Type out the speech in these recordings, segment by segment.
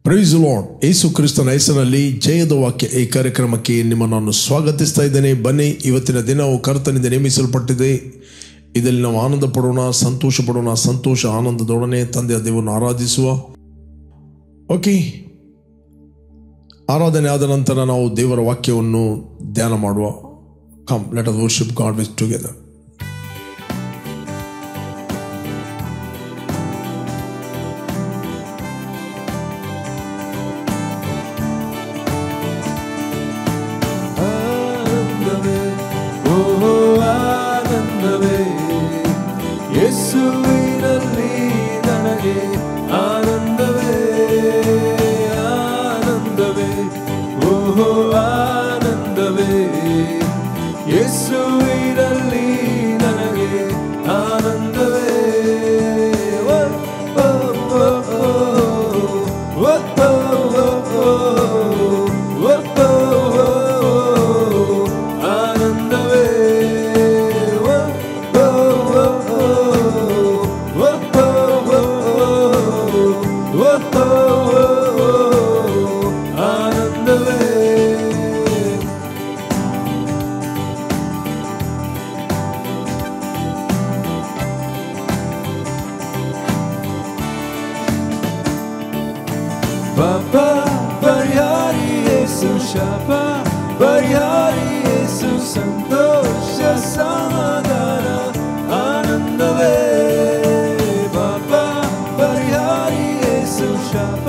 Price lord. ಯೇಸು ಕ್ರಿಸ್ತನ ಹೆಸರಿನಲ್ಲಿ ಜಯದ ವಾಕ್ಯ ಈ ಕಾರ್ಯಕ್ರಮಕ್ಕೆ ನಿಮ್ಮನ್ನು ನಾನು ಸ್ವಾಗತಿಸ್ತಾ ಇದ್ದೇನೆ. ಬನ್ನಿ, ಇವತ್ತಿನ ದಿನವು ಕರ್ತನಿಂದ ನೇಮಿಸಲ್ಪಟ್ಟಿದೆ. ಇದರಲ್ಲಿ ನಾವು ಆನಂದ ಪಡೋಣ, ಸಂತೋಷ ಪಡೋಣ. ಸಂತೋಷ ಆನಂದದೊಡನೆ ತಂದೆಯ ದೇವರನ್ನು ಆರಾಧಿಸುವ. ಓಕೆ, ಆರಾಧನೆ ಆದ ನಂತರ ನಾವು ದೇವರ ವಾಕ್ಯವನ್ನು ಧ್ಯಾನ ಮಾಡುವ. Come, let us worship god with together. ಯೇಸುವಿನಲ್ಲಿ ನನಗೆ ಆನಂದವೇ ಆನಂದವೇ, ಓಹೋ ಆನಂದವೇ. ಯೇಸುವಿನಲ್ಲಿ ನನಗೆ ಆನಂದವೇ. ಪಾಪ ಪರಿಹಾರಿ ಯೇಸು, ಶಾಪ ಪರಿಹಾರಿ ಯೇಸು, ಸಂತೋಷ ಸಮಾಧಾನ ಆನಂದವೇ. ಪಾಪ ಪರಿಹಾರಿ ಯೇಸು, ಶಾಪ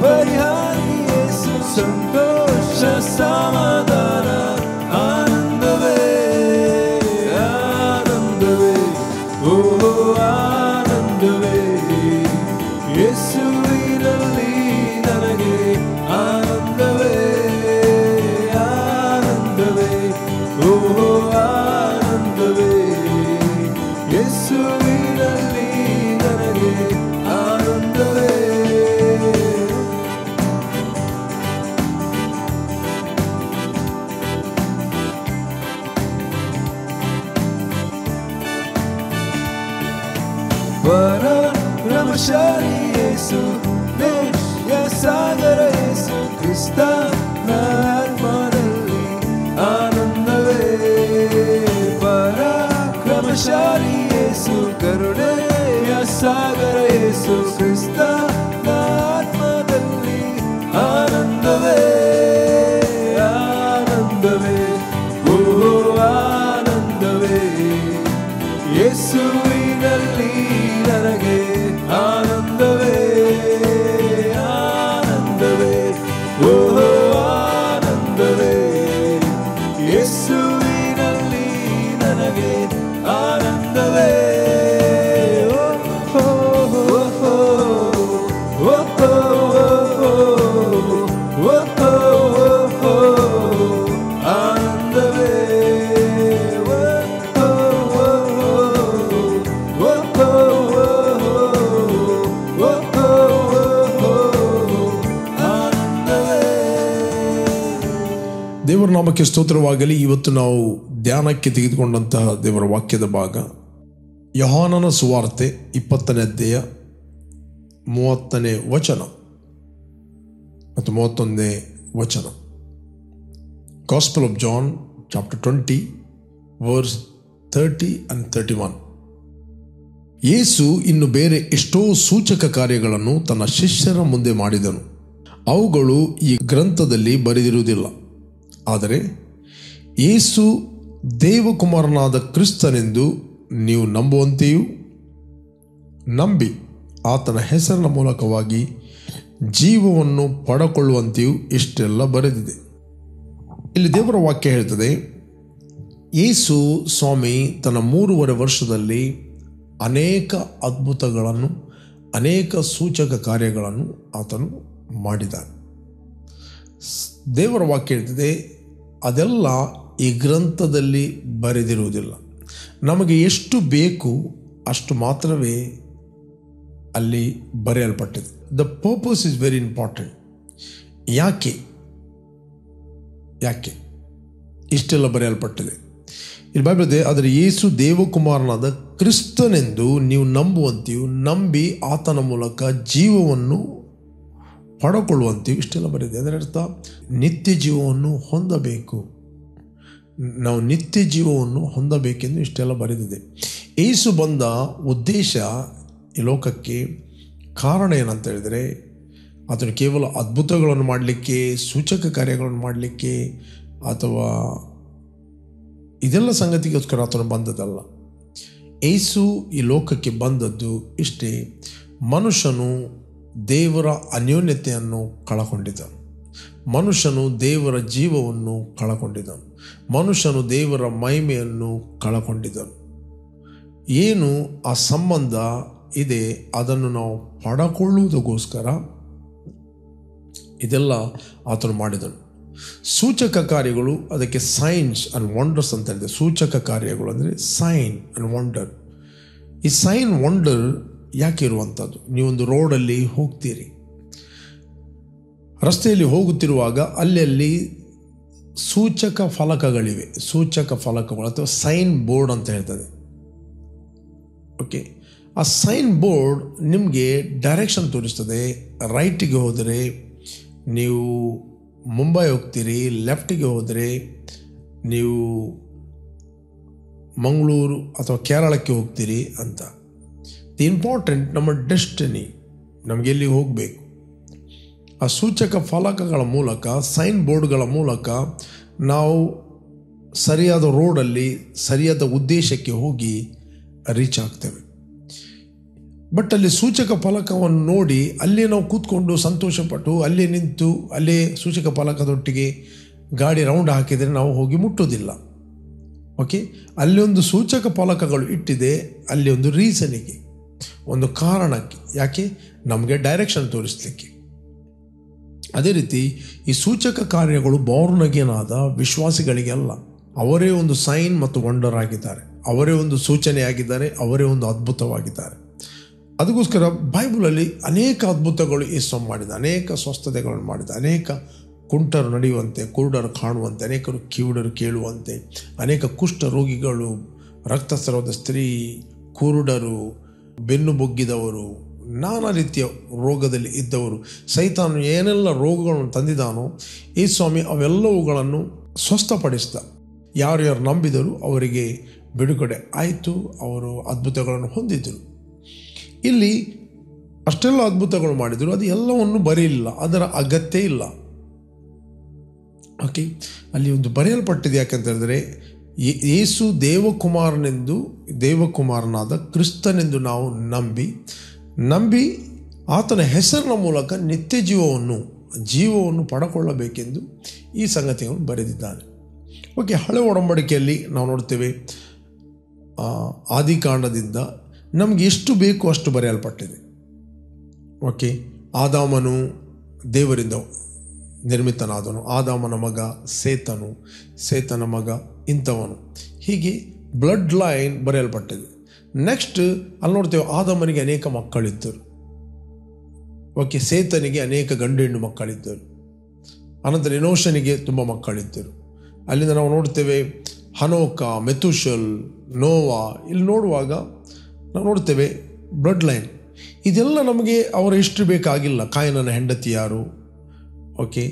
ಪರಿಹಾರಿ ಯೇಸು, ಸಂತೋಷ ಸಮಾಧಾನ ಆನಂದವೇ ಆನಂದವೇ, ಓಹೋ ಆನಂದವೇ. ಯೇಸುವಿನಲ್ಲಿ ನನಗೆ ಆನಂದವೇ ಆನಂದವೇ, ಓಹೋ ಆನಂದವೇ. ಯೇಸುವಿನಲ್ಲಿ ನನಗೆ ಆನಂದವೇ. ಪರಾಕ್ರಮಶಾಲಿ ಯೇಸು, ನಿತ್ಯ ಸಾಗರ ಯೇಸು, ಕ್ರಿಸ್ತನ ಆತ್ಮದಲ್ಲಿ ಆನಂದವೇ. ಪರಾಕ್ರಮಶಾಲಿ ಯೇಸು, ಕರುಣೆಯ ಸಾಗರ ಯೇಸು, ಕ್ರಿಸ್ತನ ಆತ್ಮದಲ್ಲಿ ಆನಂದವೇ ಆನಂದವೇ, ಓಹೋ ಆನಂದವೇ. ಯೇಸುವಿನಲ್ಲಿ ನನಗೆ ಆನಂದವೇ ಆನಂದವೇ, ಓಹೋ ಆನಂದವೇ. ಯೇಸುವಿನಲ್ಲಿ ನನಗೆ ಆನಂದವೇ. ಆನಂದವೇ ದೇವರ ನಾಮಕ್ಕೆ ಸ್ತೋತ್ರವಾಗಲಿ. ಇವತ್ತು ನಾವು ಧ್ಯಾನಕ್ಕೆ ತೆಗೆದುಕೊಂಡಂತಹ ದೇವರ ವಾಕ್ಯದ ಭಾಗ ಯೋಹಾನನ ಸುವಾರ್ತೆ 20ನೇ ಅಧ್ಯಾಯ 30ನೇ ವಚನ ಮತ್ತು 31ನೇ ವಚನ. Gospel of John chapter 20 verse 30 and 31. ಯೇಸು ಇನ್ನು ಬೇರೆ ಎಷ್ಟೋ ಸೂಚಕ ಕಾರ್ಯಗಳನ್ನು ತನ್ನ ಶಿಷ್ಯರ ಮುಂದೆ ಮಾಡಿದನು. ಅವುಗಳು ಈ ಗ್ರಂಥದಲ್ಲಿ ಬರೆದಿರುವುದಿಲ್ಲ. ಆದರೆ ಯೇಸು ದೇವಕುಮಾರನಾದ ಕ್ರಿಸ್ತನೆಂದು ನೀವು ನಂಬುವಂತೆಯೂ ನಂಬಿ ಆತನ ಹೆಸರಿನ ಮೂಲಕವಾಗಿ ಜೀವವನ್ನು ಪಡಕೊಳ್ಳುವಂತೆಯೂ ಇಷ್ಟೆಲ್ಲ ಬರೆದಿದೆ. ಇಲ್ಲಿ ದೇವರ ವಾಕ್ಯ ಹೇಳ್ತದೆ, ಯೇಸು ಸ್ವಾಮಿ ತನ್ನ 3.5 ವರ್ಷದಲ್ಲಿ ಅನೇಕ ಅದ್ಭುತಗಳನ್ನು, ಅನೇಕ ಸೂಚಕ ಕಾರ್ಯಗಳನ್ನು ಆತನು ಮಾಡಿದ್ದಾನೆ. ದೇವರ ವಾಕ್ಯ ಹೇಳ್ತದೆ, ಅದೆಲ್ಲ ಈ ಗ್ರಂಥದಲ್ಲಿ ಬರೆದಿರುವುದಿಲ್ಲ. ನಮಗೆ ಎಷ್ಟು ಬೇಕು ಅಷ್ಟು ಮಾತ್ರವೇ ಅಲ್ಲಿ ಬರೆಯಲ್ಪಟ್ಟಿದೆ. The purpose is very important. ಯಾಕೆ ಇಷ್ಟೆಲ್ಲ ಬರೆಯಲ್ಪಟ್ಟಿದೆ? ಇಲ್ಲಿ ಬೈಬಲ್ ಇದೆ, ಆದರೆ ಯೇಸು ದೇವಕುಮಾರನಾದ ಕ್ರಿಸ್ತನೆಂದು ನೀವು ನಂಬುವಂತೆಯೂ ನಂಬಿ ಆತನ ಮೂಲಕ ಜೀವವನ್ನು ಪಡಕೊಳ್ಳುವಂತೆಯೂ ಇಷ್ಟೆಲ್ಲ ಬರೆದಿದೆ. ಅದರ ಅರ್ಥ ನಿತ್ಯ ಜೀವವನ್ನು ಹೊಂದಬೇಕು, ನಾವು ನಿತ್ಯ ಜೀವವನ್ನು ಹೊಂದಬೇಕೆಂದು ಇಷ್ಟೆಲ್ಲ ಬರೆದಿದೆ. ಯೇಸು ಬಂದ ಉದ್ದೇಶ ಈ ಲೋಕಕ್ಕೆ ಕಾರಣ ಏನಂತ ಹೇಳಿದರೆ, ಆತನು ಕೇವಲ ಅದ್ಭುತಗಳನ್ನು ಮಾಡಲಿಕ್ಕೆ, ಸೂಚಕ ಕಾರ್ಯಗಳನ್ನು ಮಾಡಲಿಕ್ಕೆ ಅಥವಾ ಇದೆಲ್ಲ ಸಂಗತಿಗೋಸ್ಕರ ಆತನು ಬಂದದಲ್ಲ. ಯೇಸು ಈ ಲೋಕಕ್ಕೆ ಬಂದದ್ದು ಇಷ್ಟೇ, ಮನುಷ್ಯನು ದೇವರ ಅನ್ಯೋನ್ಯತೆಯನ್ನು ಕಳಕೊಂಡಿದ್ದನು, ಮನುಷ್ಯನು ದೇವರ ಜೀವವನ್ನು ಕಳಕೊಂಡಿದ್ದನು, ಮನುಷ್ಯನು ದೇವರ ಮಹಿಮೆಯನ್ನು ಕಳಕೊಂಡಿದ್ದನು. ಏನು ಆ ಸಂಬಂಧ ಇದೆ ಅದನ್ನು ನಾವು ಪಡಕೊಳ್ಳುವುದಕ್ಕೋಸ್ಕರ ಇದೆಲ್ಲ ಆತನು ಮಾಡಿದನು. ಸೂಚಕ ಕಾರ್ಯಗಳು, ಅದಕ್ಕೆ ಸೈನ್ಸ್ ಆ್ಯಂಡ್ ವಂಡರ್ಸ್ ಅಂತ ಹೇಳಿದೆ. ಸೂಚಕ ಕಾರ್ಯಗಳು ಅಂದರೆ ಸೈನ್ ಆ್ಯಂಡ್ ವಂಡರ್. ಈ ಸೈನ್ ವಂಡರ್ ಯಾಕೆ ಇರುವಂಥದ್ದು? ನೀವೊಂದು ರೋಡಲ್ಲಿ ಹೋಗ್ತೀರಿ, ರಸ್ತೆಯಲ್ಲಿ ಹೋಗುತ್ತಿರುವಾಗ ಅಲ್ಲಿ ಸೂಚಕ ಫಲಕಗಳಿವೆ. ಸೂಚಕ ಫಲಕಗಳು ಅಥವಾ ಸೈನ್ ಬೋರ್ಡ್ ಅಂತ ಹೇಳ್ತದೆ. ಓಕೆ, ಆ ಸೈನ್ ಬೋರ್ಡ್ ನಿಮಗೆ ಡೈರೆಕ್ಷನ್ ತೋರಿಸ್ತದೆ. ರೈಟಿಗೆ ಹೋದರೆ ನೀವು ಮುಂಬೈ ಹೋಗ್ತೀರಿ, ಲೆಫ್ಟಿಗೆ ಹೋದರೆ ನೀವು ಮಂಗಳೂರು ಅಥವಾ ಕೇರಳಕ್ಕೆ ಹೋಗ್ತೀರಿ ಅಂತ. ದಿ ಇಂಪಾರ್ಟೆಂಟ್ ನಮ್ಮ ಡೆಸ್ಟಿನಿ, ನಮಗೆ ಎಲ್ಲಿ ಹೋಗಬೇಕು. ಆ ಸೂಚಕ ಫಲಕಗಳ ಮೂಲಕ, ಸೈನ್ ಬೋರ್ಡ್ಗಳ ಮೂಲಕ ನಾವು ಸರಿಯಾದ ರೋಡಲ್ಲಿ ಸರಿಯಾದ ಉದ್ದೇಶಕ್ಕೆ ಹೋಗಿ ರೀಚ್ ಆಗ್ತೇವೆ. ಬಟ್ ಅಲ್ಲಿ ಸೂಚಕ ಫಲಕವನ್ನು ನೋಡಿ ಅಲ್ಲೇ ನಾವು ಕೂತ್ಕೊಂಡು ಸಂತೋಷಪಟ್ಟು ಅಲ್ಲೇ ನಿಂತು ಅಲ್ಲೇ ಸೂಚಕ ಫಲಕದೊಟ್ಟಿಗೆ ಗಾಡಿ ರೌಂಡ್ ಹಾಕಿದರೆ ನಾವು ಹೋಗಿ ಮುಟ್ಟೋದಿಲ್ಲ. ಓಕೆ, ಅಲ್ಲಿ ಒಂದು ಸೂಚಕ ಫಲಕಗಳು ಇಟ್ಟಿದೆ, ಅಲ್ಲಿ ಒಂದು ರೀಸನಿಗೆ, ಒಂದು ಕಾರಣಕ್ಕೆ, ಯಾಕೆ ನಮಗೆ ಡೈರೆಕ್ಷನ್ ತೋರಿಸಲಿಕ್ಕೆ. ಅದೇ ರೀತಿ ಈ ಸೂಚಕ ಕಾರ್ಯಗಳು ಬಾರ್ನ್ ಅಗೇನ್ ಆದ ವಿಶ್ವಾಸಿಗಳಿಗೆ ಅಲ್ಲ. ಅವರೇ ಒಂದು ಸೈನ್ ಮತ್ತು ವಂಡರ್ ಆಗಿದ್ದಾರೆ, ಅವರೇ ಒಂದು ಸೂಚನೆ ಆಗಿದ್ದಾರೆ, ಅವರೇ ಒಂದು ಅದ್ಭುತವಾಗಿದ್ದಾರೆ. ಅದಕ್ಕೋಸ್ಕರ ಬೈಬಲಲ್ಲಿ ಅನೇಕ ಅದ್ಭುತಗಳು ಯೇಸು ಮಾಡಿದ, ಅನೇಕ ಸ್ವಸ್ಥತೆಗಳನ್ನು ಮಾಡಿದ, ಅನೇಕ ಕುಂಟರು ನಡೆಯುವಂತೆ, ಕುರುಡರು ಕಾಣುವಂತೆ, ಅನೇಕರು ಕಿವುಡರು ಕೇಳುವಂತೆ, ಅನೇಕ ಕುಷ್ಠ ರೋಗಿಗಳು, ರಕ್ತಸ್ರಾವದ ಸ್ತ್ರೀ, ಕುರುಡರು, ಬೆನ್ನು ಬೊಗ್ಗಿದವರು, ನಾನಾ ರೀತಿಯ ರೋಗದಲ್ಲಿ ಇದ್ದವರು, ಸೈತಾನು ಏನೆಲ್ಲ ರೋಗಗಳನ್ನು ತಂದಿದ್ದಾನೋ ಈ ಸ್ವಾಮಿ ಅವೆಲ್ಲವುಗಳನ್ನು ಸ್ವಸ್ಥಪಡಿಸಿದ. ಯಾರ್ಯಾರು ನಂಬಿದರು ಅವರಿಗೆ ಬಿಡುಗಡೆ ಆಯಿತು, ಅವರು ಅದ್ಭುತಗಳನ್ನು ಹೊಂದಿದ್ದರು. ಇಲ್ಲಿ ಅಷ್ಟೆಲ್ಲ ಅದ್ಭುತಗಳು ಮಾಡಿದರು, ಅದು ಎಲ್ಲವನ್ನು ಬರೆಯಲಿಲ್ಲ, ಅದರ ಅಗತ್ಯ ಇಲ್ಲ. ಓಕೆ, ಅಲ್ಲಿ ಒಂದು ಬರೆಯಲ್ಪಟ್ಟಿದೆ. ಯಾಕೆಂತ ಹೇಳಿದ್ರೆ ಯೇಸು ದೇವಕುಮಾರನಾದ ಕ್ರಿಸ್ತನೆಂದು ನಾವು ನಂಬಿ ಆತನ ಹೆಸರಿನ ಮೂಲಕ ನಿತ್ಯ ಜೀವವನ್ನು ಪಡಕೊಳ್ಳಬೇಕೆಂದು ಈ ಸಂಗತಿಯನ್ನು ಬರೆದಿದ್ದಾನೆ. ಓಕೆ, ಹಳೆ ಒಡಂಬಡಿಕೆಯಲ್ಲಿ ನಾವು ನೋಡ್ತೇವೆ, ಆದಿಕಾಂಡದಿಂದ ನಮಗೆ ಎಷ್ಟು ಬೇಕು ಅಷ್ಟು ಬರೆಯಲ್ಪಟ್ಟಿದೆ. ಓಕೆ, ಆದಾಮನು ದೇವರಿಂದ ನಿರ್ಮಿತನಾದನು, ಆದಾಮನ ಮಗ ಸೇತನು, ಸೇತನ ಮಗ ಇಂಥವನು, ಹೀಗೆ ಬ್ಲಡ್ ಲೈನ್ ಬರೆಯಲ್ಪಟ್ಟಿದೆ. ನೆಕ್ಸ್ಟ್ ಅಲ್ಲಿ ನೋಡ್ತೇವೆ, ಆದಾಮನಿಗೆ ಅನೇಕ ಮಕ್ಕಳಿದ್ದರು. ಓಕೆ, ಸೇತನಿಗೆ ಅನೇಕ ಗಂಡು ಹೆಣ್ಣು ಮಕ್ಕಳಿದ್ದರು. ಅನಂತರ ಎನೋಷನಿಗೆ ತುಂಬ ಮಕ್ಕಳಿದ್ದರು. ಅಲ್ಲಿಂದ ನಾವು ನೋಡ್ತೇವೆ ಹನೋಕ, ಮೆತುಶಲ್, ನೋವಾ. ಇಲ್ಲಿ ನೋಡುವಾಗ ನಾವು ನೋಡ್ತೇವೆ ಬ್ಲಡ್ ಲೈನ್. ಇದೆಲ್ಲ ನಮಗೆ ಅವರ ಹಿಸ್ಟ್ರಿ ಬೇಕಾಗಿಲ್ಲ. ಕಾಯನನ ಹೆಂಡತಿ ಯಾರು, ಓಕೆ,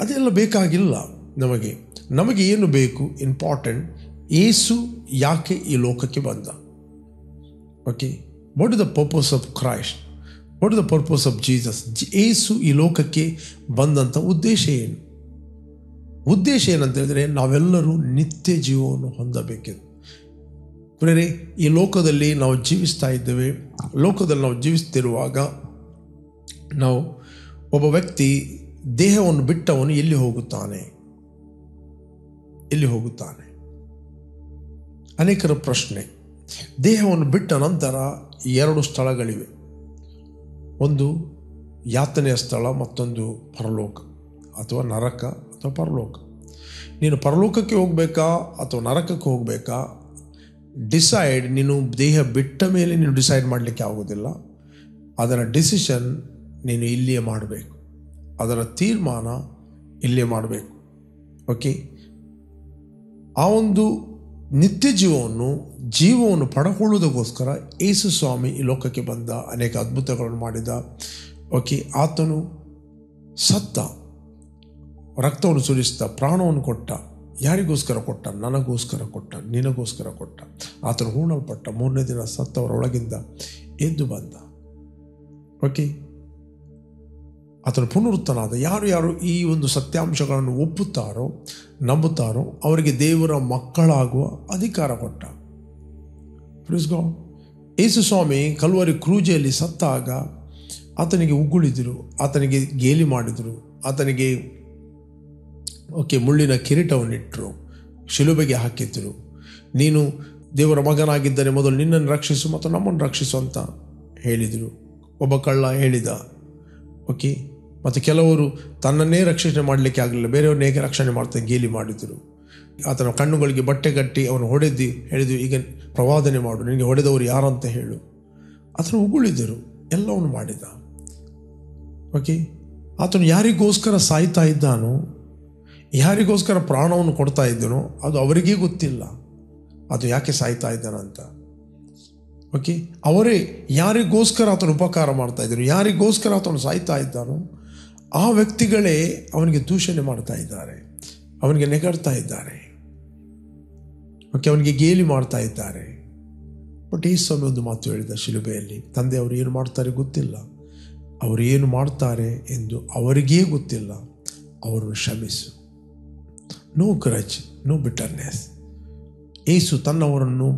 ಅದೆಲ್ಲ ಬೇಕಾಗಿಲ್ಲ ನಮಗೆ ಏನು ಬೇಕು, ಇಂಪಾರ್ಟೆಂಟ್ ಯೇಸು ಯಾಕೆ ಈ ಲೋಕಕ್ಕೆ ಬಂದ. Okay, what is the purpose of Christ, what is the purpose of Jesus. ಯೇಸು ಈ ಲೋಕಕ್ಕೆ ಬಂದಂಥ ಉದ್ದೇಶ ಏನು? ಉದ್ದೇಶ ಏನಂತ ಹೇಳಿದ್ರೆ ನಾವೆಲ್ಲರೂ ನಿತ್ಯ ಜೀವವನ್ನು ಹೊಂದಬೇಕೆಂದು. ಪ್ರೇರೆ, ಈ ಲೋಕದಲ್ಲಿ ನಾವು ಜೀವಿಸ್ತಾ ಇದ್ದೇವೆ. ಲೋಕದಲ್ಲಿ ನಾವು ಜೀವಿಸ್ತಿರುವಾಗ ನಾವು ಒಬ್ಬ ವ್ಯಕ್ತಿ ದೇಹವನ್ನು ಬಿಟ್ಟವನು ಎಲ್ಲಿ ಹೋಗುತ್ತಾನೆ? ಅನೇಕರ ಪ್ರಶ್ನೆ. ದೇಹವನ್ನು ಬಿಟ್ಟ ನಂತರ 2 ಸ್ಥಳಗಳಿವೆ. ಒಂದು ಯಾತನೆಯ ಸ್ಥಳ, ಮತ್ತೊಂದು ಪರಲೋಕ ಅಥವಾ ನರಕ ಅಥವಾ ಪರಲೋಕ. ನೀನು ಪರಲೋಕಕ್ಕೆ ಹೋಗಬೇಕಾ ಅಥವಾ ನರಕಕ್ಕೆ ಹೋಗಬೇಕಾ ಡಿಸೈಡ್ ನೀನು ದೇಹ ಬಿಟ್ಟ ಮೇಲೆ ನೀನು ಡಿಸೈಡ್ ಮಾಡಲಿಕ್ಕೆ ಆಗೋದಿಲ್ಲ. ಅದರ ಡಿಸಿಷನ್ ನೀನು ಇಲ್ಲಿಯೇ ಮಾಡಬೇಕು, ಅದರ ತೀರ್ಮಾನ ಇಲ್ಲೇ ಮಾಡಬೇಕು. ಓಕೆ, ಆ ಒಂದು ನಿತ್ಯ ಜೀವವನ್ನು ಪಡಕೊಳ್ಳುವುದಕ್ಕೋಸ್ಕರ ಯೇಸು ಸ್ವಾಮಿ ಈ ಲೋಕಕ್ಕೆ ಬಂದ, ಅನೇಕ ಅದ್ಭುತಗಳನ್ನು ಮಾಡಿದ. ಓಕೆ, ಆತನು ಸತ್ತ, ರಕ್ತವನ್ನು ಸುರಿಸ್ತಾ ಪ್ರಾಣವನ್ನು ಕೊಟ್ಟ. ಯಾರಿಗೋಸ್ಕರ ಕೊಟ್ಟ? ನನಗೋಸ್ಕರ ಕೊಟ್ಟ, ನಿನಗೋಸ್ಕರ ಕೊಟ್ಟ. ಆತನು ಹೂಣಲ್ಪಟ್ಟ, 3ನೇ ದಿನ ಸತ್ತವರೊಳಗಿಂದ ಎದ್ದು ಬಂದ. ಓಕೆ, ಆತನು ಪುನರುತ್ಥಾನಾದ. ಯಾರು ಈ ಒಂದು ಸತ್ಯಾಂಶಗಳನ್ನು ಒಪ್ಪುತ್ತಾರೋ, ನಂಬುತ್ತಾರೋ ಅವರಿಗೆ ದೇವರ ಮಕ್ಕಳಾಗುವ ಅಧಿಕಾರ ಕೊಟ್ಟ. Please God. ಯೇಸು ಸ್ವಾಮಿ ಕಲ್ವರಿ ಕ್ರೂಜೆಯಲ್ಲಿ ಸತ್ತಾಗ ಆತನಿಗೆ ಉಗುಳಿದರು, ಆತನಿಗೆ ಗೇಲಿ ಮಾಡಿದರು, ಆತನಿಗೆ ಮುಳ್ಳಿನ ಕಿರೀಟವನ್ನಿಟ್ಟರು, ಶಿಲುಬೆಗೆ ಹಾಕಿದ್ರು. ನೀನು ದೇವರ ಮಗನಾಗಿದ್ದರೆ ಮೊದಲು ನಿನ್ನನ್ನು ರಕ್ಷಿಸು ಮತ್ತು ನಮ್ಮನ್ನು ರಕ್ಷಿಸು ಅಂತ ಹೇಳಿದರು. ಒಬ್ಬ ಕಳ್ಳ ಹೇಳಿದ. ಓಕೆ, ಮತ್ತು ಕೆಲವರು ತನ್ನನ್ನೇ ರಕ್ಷಣೆ ಮಾಡಲಿಕ್ಕೆ ಆಗಲಿಲ್ಲ, ಬೇರೆಯವ್ರನ್ನ ಹೇಗೆ ರಕ್ಷಣೆ ಮಾಡ್ತಾರೆ ಗೇಲಿ ಮಾಡಿದರು. ಆತನ ಕಣ್ಣುಗಳಿಗೆ ಬಟ್ಟೆ ಕಟ್ಟಿ ಅವನು ಹೇಳಿದ್ರು, ಈಗ ಪ್ರವಾದನೆ ಮಾಡು, ನಿನಗೆ ಹೊಡೆದವರು ಯಾರಂತ ಹೇಳು. ಆತನು ಉಗುಳಿದರು, ಎಲ್ಲವನ್ನು ಮಾಡಿದ. ಓಕೆ, ಆತನು ಯಾರಿಗೋಸ್ಕರ ಸಾಯ್ತಾ ಇದ್ದಾನೋ, ಯಾರಿಗೋಸ್ಕರ ಪ್ರಾಣವನ್ನು ಕೊಡ್ತಾ ಇದ್ದನೋ ಅದು ಅವರಿಗೇ ಗೊತ್ತಿಲ್ಲ, ಅದು ಯಾಕೆ ಸಾಯ್ತಾ ಇದ್ದಾನಂತ. ಓಕೆ, ಅವರೇ ಯಾರಿಗೋಸ್ಕರ ಆತನು ಉಪಕಾರ ಮಾಡ್ತಾ ಇದ್ದಾನೋ, ಯಾರಿಗೋಸ್ಕರ ಆತನು ಸಾಯ್ತಾ ಇದ್ದಾನೋ ಆ ವ್ಯಕ್ತಿಗಳೇ ಅವನಿಗೆ ದೂಷಣೆ ಮಾಡ್ತಾ ಇದ್ದಾರೆ, ಅವನಿಗೆ ನೆಗಡ್ತಾ ಇದ್ದಾರೆ. ಓಕೆ, ಅವನಿಗೆ ಗೇಲಿ ಮಾಡ್ತಾ ಇದ್ದಾರೆ. ಬಟ್ ಈ ಸ್ವಾಮಿ ಒಂದು ಮಾತು ಹೇಳಿದ ಶಿಲುಬೆಯಲ್ಲಿ, ತಂದೆ ಅವರು ಏನು ಮಾಡ್ತಾರೆ ಗೊತ್ತಿಲ್ಲ, ಅವರು ಏನು ಮಾಡ್ತಾರೆ ಎಂದು ಅವರಿಗೇ ಗೊತ್ತಿಲ್ಲ, ಅವರನ್ನು ಕ್ಷಮಿಸು. No grudge, no bitterness. ಯೇಸು ತನ್ನವರನ್ನು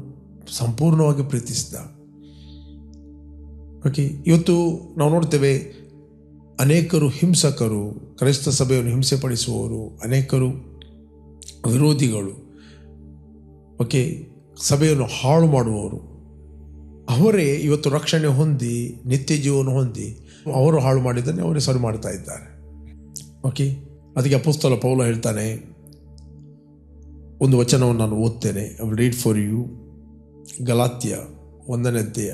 ಸಂಪೂರ್ಣವಾಗಿ ಪ್ರೀತಿಸಿದ. ಓಕೆ, ಇವತ್ತು ನಾವು ನೋಡ್ತೇವೆ ಅನೇಕರು ಹಿಂಸಕರು, ಕ್ರೈಸ್ತ ಸಭೆಯನ್ನು ಹಿಂಸೆ ಪಡಿಸುವವರು, ಅನೇಕರು ವಿರೋಧಿಗಳು, ಓಕೆ, ಸಭೆಯನ್ನು ಹಾಳು ಮಾಡುವವರು, ಅವರೇ ಇವತ್ತು ರಕ್ಷಣೆ ಹೊಂದಿ ನಿತ್ಯ ಜೀವನ ಹೊಂದಿ ಅವರು ಹಾಳು ಮಾಡಿದ್ದನ್ನೇ ಅವರೇ ಸರಿ ಮಾಡ್ತಾ ಇದ್ದಾರೆ. ಓಕೆ, ಅದಕ್ಕೆ ಅಪೊಸ್ತಲ ಪೌಲ ಹೇಳ್ತಾನೆ, ಒಂದು ವಚನವನ್ನು ನಾನು ಓದ್ತೇನೆ. I will read for you. ಗಲಾತ್ಯ 1ನೇ ಅಧ್ಯಾಯ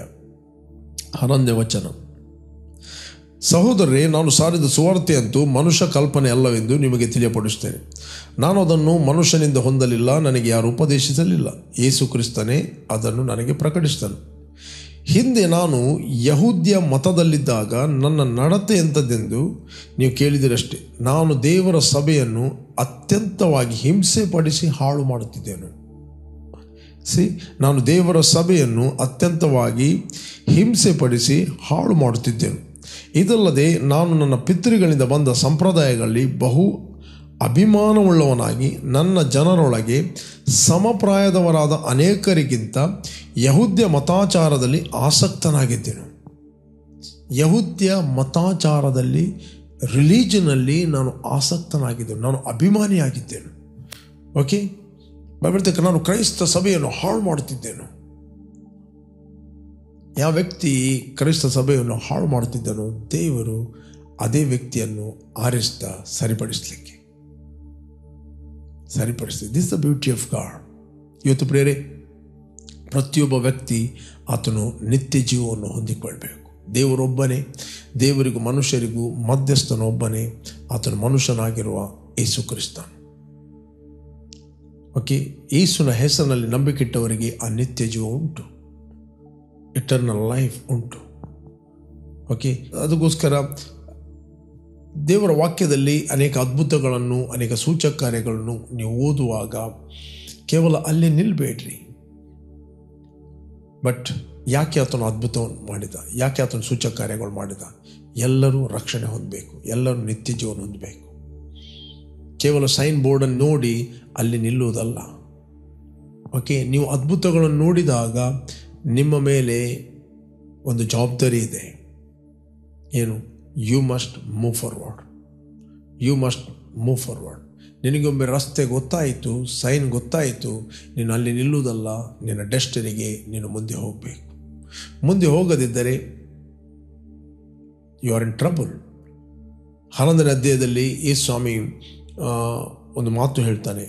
11ನೇ ವಚನ. ಸಹೋದರರೇ, ನಾನು ಸಾರಿದ ಸುವಾರ್ತೆಯಂತೂ ಮನುಷ್ಯ ಕಲ್ಪನೆ ಅಲ್ಲವೆಂದು ನಿಮಗೆ ತಿಳಿಯಪಡಿಸುತ್ತೇನೆ. ನಾನು ಅದನ್ನು ಮನುಷ್ಯನಿಂದ ಹೊಂದಲಿಲ್ಲ, ನನಗೆ ಯಾರು ಉಪದೇಶಿಸಲಿಲ್ಲ, ಯೇಸು ಕ್ರಿಸ್ತನೇ ಅದನ್ನು ನನಗೆ ಪ್ರಕಟಿಸಿದನು. ಹಿಂದೆ ನಾನು ಯಹೂದ್ಯ ಮತದಲ್ಲಿದ್ದಾಗ ನನ್ನ ನಡತೆ ಎಂಥದ್ದೆಂದು ನೀವು ಕೇಳಿದಿರಷ್ಟೇ. ನಾನು ದೇವರ ಸಭೆಯನ್ನು ಅತ್ಯಂತವಾಗಿ ಹಿಂಸೆ ಪಡಿಸಿ ಹಾಳು ಮಾಡುತ್ತಿದ್ದೇನೆ. ನಾನು ದೇವರ ಸಭೆಯನ್ನು ಅತ್ಯಂತವಾಗಿ ಹಿಂಸೆ ಪಡಿಸಿ ಹಾಳು ಮಾಡುತ್ತಿದ್ದೇನೆ. ಇದಲ್ಲದೆ ನಾನು ನನ್ನ ಪಿತೃಗಳಿಂದ ಬಂದ ಸಂಪ್ರದಾಯಗಳಲ್ಲಿ ಬಹು ಅಭಿಮಾನವುಳ್ಳವನಾಗಿ ನನ್ನ ಜನರೊಳಗೆ ಸಮಪ್ರಾಯದವರಾದ ಅನೇಕರಿಗಿಂತ ಯಹೂದ್ಯ ಮತಾಚಾರದಲ್ಲಿ ಆಸಕ್ತನಾಗಿದ್ದೆನು. ಯಹೂದ್ಯ ಮತಾಚಾರದಲ್ಲಿ, ರಿಲಿಜನಲ್ಲಿ ನಾನು ಆಸಕ್ತನಾಗಿದ್ದೆನು, ನಾನು ಅಭಿಮಾನಿಯಾಗಿದ್ದೇನು. ಓಕೆ, ಬೈಬಲ್ ನಾನು ಕ್ರೈಸ್ತ ಸಭೆಯನ್ನು ಹಾಳು ಮಾಡುತ್ತಿದ್ದೇನು. ಯಾವ ವ್ಯಕ್ತಿ ಕ್ರೈಸ್ತ ಸಭೆಯನ್ನು ಹಾಳು ಮಾಡುತ್ತಿದ್ದನೋ ದೇವರು ಅದೇ ವ್ಯಕ್ತಿಯನ್ನು ಆರಿಸ್ತಾ ಸರಿಪಡಿಸಲಿಕ್ಕೆ. This the beauty of god. ಇವತ್ತು ಪ್ರೇರೆ, ಪ್ರತಿಯೊಬ್ಬ ವ್ಯಕ್ತಿ ಆತನು ನಿತ್ಯ ಜೀವವನ್ನು ಹೊಂದಿಕೊಳ್ಬೇಕು. ದೇವರೊಬ್ಬನೇ, ದೇವರಿಗೂ ಮನುಷ್ಯರಿಗೂ ಮಧ್ಯಸ್ಥನೊಬ್ಬನೇ, ಆತನು ಮನುಷ್ಯನಾಗಿರುವ ಯೇಸು ಕ್ರಿಸ್ತನು. ಓಕೆ, ಯೇಸುನ ಹೆಸರಿನಲ್ಲಿ ನಂಬಿಕೆಟ್ಟವರಿಗೆ ಆ ನಿತ್ಯ ಜೀವ ಉಂಟು, ಇಟರ್ನಲ್ ಲೈಫ್ ಉಂಟು. ಓಕೆ, ಅದಕ್ಕೋಸ್ಕರ ದೇವರ ವಾಕ್ಯದಲ್ಲಿ ಅನೇಕ ಅದ್ಭುತಗಳನ್ನು, ಅನೇಕ ಸೂಚಕ ಕಾರ್ಯಗಳನ್ನು ನೀವು ಓದುವಾಗ ಕೇವಲ ಅಲ್ಲಿ ನಿಲ್ಲಬೇಡ್ರಿ. ಬಟ್ ಯಾಕೆ ಆತನು ಅದ್ಭುತವನ್ನು ಮಾಡಿದ, ಯಾಕೆ ಆತನು ಸೂಚಕ ಕಾರ್ಯಗಳು ಮಾಡಿದ? ಎಲ್ಲರೂ ರಕ್ಷಣೆ ಹೊಂದಬೇಕು, ಎಲ್ಲರೂ ನಿತ್ಯ ಜೀವನ ಹೊಂದಬೇಕು. ಕೇವಲ ಸೈನ್ ಬೋರ್ಡನ್ನು ನೋಡಿ ಅಲ್ಲಿ ನಿಲ್ಲುವುದಲ್ಲ. ಓಕೆ, ನೀವು ಅದ್ಭುತಗಳನ್ನು ನೋಡಿದಾಗ ನಿಮ್ಮ ಮೇಲೆ ಒಂದು ಜವಾಬ್ದಾರಿ ಇದೆ. ಏನು? You must move forward. ನಿನಗೊಮ್ಮೆ ರಸ್ತೆ ಗೊತ್ತಾಯಿತು, ಸೈನ್ ಗೊತ್ತಾಯಿತು, ನೀನು ಅಲ್ಲಿ ನಿಲ್ಲುವುದಲ್ಲ, ನಿನ್ನ ಡೆಸ್ಟಿನಿಗೆ ನೀನು ಮುಂದೆ ಹೋಗಬೇಕು. ಮುಂದೆ ಹೋಗದಿದ್ದರೆ ಯು ಆರ್ ಇನ್ ಟ್ರಬಲ್. 11ನೇ ಅಧ್ಯಾಯದಲ್ಲಿ ಈ ಸ್ವಾಮಿ ಒಂದು ಮಾತು ಹೇಳ್ತಾನೆ.